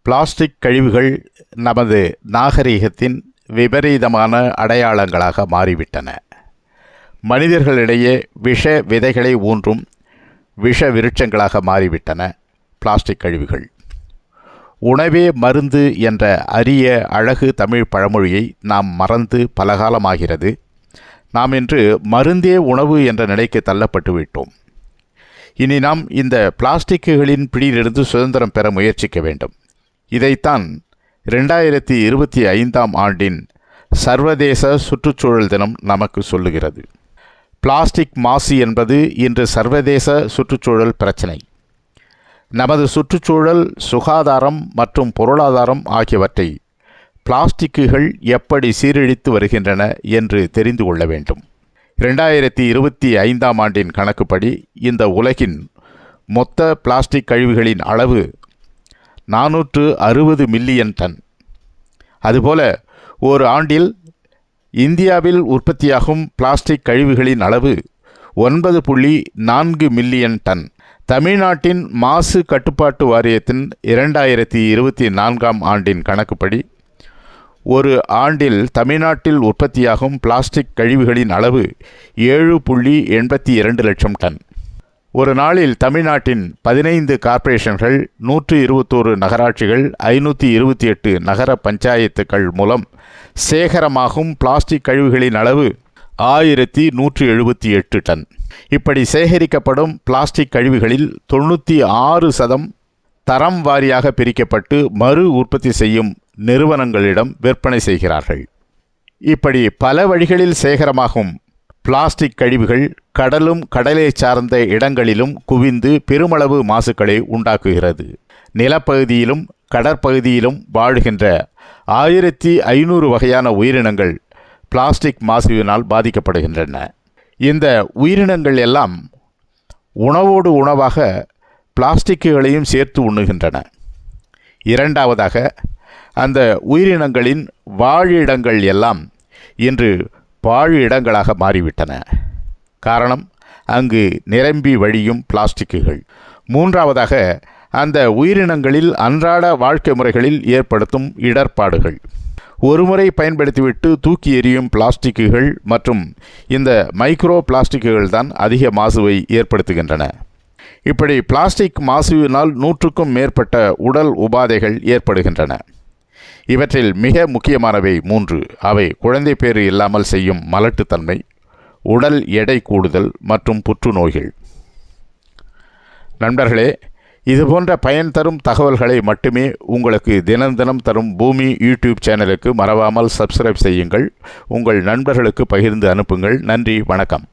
Plastic கழிவுகள் நமது நாகரிகத்தின் விபரீதமான அடையாளங்களாக மாறிவிட்டன. மனிதர்களிடையே விஷ விதைகளை ஊன்றும் விஷ விருட்சங்களாக மாறிவிட்டன பிளாஸ்டிக் கழிவுகள். உணவே மருந்து என்ற அரிய அழகு தமிழ் பழமொழியை நாம் மறந்து பலகாலமாகிறது. நாம் இன்று மருந்தே உணவு என்ற நிலைக்கு தள்ளப்பட்டு விட்டோம். இனி நாம் இந்த பிளாஸ்டிக்குகளின் பிடியிலிருந்து சுதந்திரம் பெற முயற்சிக்க வேண்டும். இதைத்தான் 2025ஆம் ஆண்டின் சர்வதேச சுற்றுச்சூழல் தினம் நமக்கு சொல்லுகிறது. பிளாஸ்டிக் மாசு என்பது இன்று சர்வதேச சுற்றுச்சூழல் பிரச்சினை. நமது சுற்றுச்சூழல், சுகாதாரம் மற்றும் பொருளாதாரம் ஆகியவற்றை பிளாஸ்டிக்குகள் எப்படி சீரழித்து வருகின்றன என்று தெரிந்து கொள்ள வேண்டும். 2025ஆம் ஆண்டின் கணக்குப்படி இந்த உலகின் மொத்த பிளாஸ்டிக் கழிவுகளின் அளவு 460 மில்லியன் டன். அதுபோல ஒரு ஆண்டில் இந்தியாவில் உற்பத்தியாகும் பிளாஸ்டிக் கழிவுகளின் அளவு 9.4 மில்லியன் டன். தமிழ்நாட்டின் மாசு கட்டுப்பாட்டு வாரியத்தின் 2024ஆம் ஆண்டின் கணக்குப்படி ஒரு ஆண்டில் தமிழ்நாட்டில் உற்பத்தியாகும் பிளாஸ்டிக் கழிவுகளின் அளவு 7.82 லட்சம் டன். ஒரு நாளில் தமிழ்நாட்டின் 15 கார்ப்பரேஷன்கள், 121 நகராட்சிகள், 528 நகர பஞ்சாயத்துக்கள் மூலம் சேகரமாகும் பிளாஸ்டிக் கழிவுகளின் அளவு 1178 டன். இப்படி சேகரிக்கப்படும் பிளாஸ்டிக் கழிவுகளில் 96% தரம் வாரியாக பிரிக்கப்பட்டு மறு உற்பத்தி செய்யும் நிறுவனங்களிடம் விற்பனை செய்கிறார்கள். இப்படி பல வழிகளில் சேகரமாகும் பிளாஸ்டிக் கழிவுகள் கடலும் கடலை சார்ந்த இடங்களிலும் குவிந்து பெருமளவு மாசுக்களை உண்டாக்குகிறது. நிலப்பகுதியிலும் கடற்பகுதியிலும் வாழுகின்ற 1500 வகையான உயிரினங்கள் பிளாஸ்டிக் மாசுவினால் பாதிக்கப்படுகின்றன. இந்த உயிரினங்கள் எல்லாம் உணவோடு உணவாக பிளாஸ்டிக்குகளையும் சேர்த்து உண்ணுகின்றன. இரண்டாவதாக, அந்த உயிரினங்களின் வாழிடங்கள் எல்லாம் இன்று பாழ் இடங்களாக மாறிவிட்டன. காரணம், அங்கு நிரம்பி வழியும் பிளாஸ்டிக்குகள். மூன்றாவதாக, அந்த உயிரினங்களில் அன்றாட வாழ்க்கை முறைகளில் ஏற்படுத்தும் இடர்பாடுகள். ஒருமுறை பயன்படுத்திவிட்டு தூக்கி எறியும் பிளாஸ்டிக்குகள் மற்றும் இந்த மைக்ரோ பிளாஸ்டிக்குகள் தான் அதிக மாசுவை ஏற்படுத்துகின்றன. இப்படி பிளாஸ்டிக் மாசுவினால் 100க்கும் மேற்பட்ட உடல் உபாதைகள் ஏற்படுகின்றன. இவற்றில் மிக முக்கியமானவை 3. அவை குழந்தை பேறு இல்லாமல் செய்யும் மலட்டுத்தன்மை, உடல் எடை கூடுதல் மற்றும் புற்றுநோய்கள். நண்பர்களே, இதுபோன்ற பயன் தரும் தகவல்களை மட்டுமே உங்களுக்கு தினம் தினம் தரும் பூமி யூடியூப் சேனலுக்கு மறவாமல் சப்ஸ்கிரைப் செய்யுங்கள். உங்கள் நண்பர்களுக்கு பகிர்ந்து அனுப்புங்கள். நன்றி, வணக்கம்.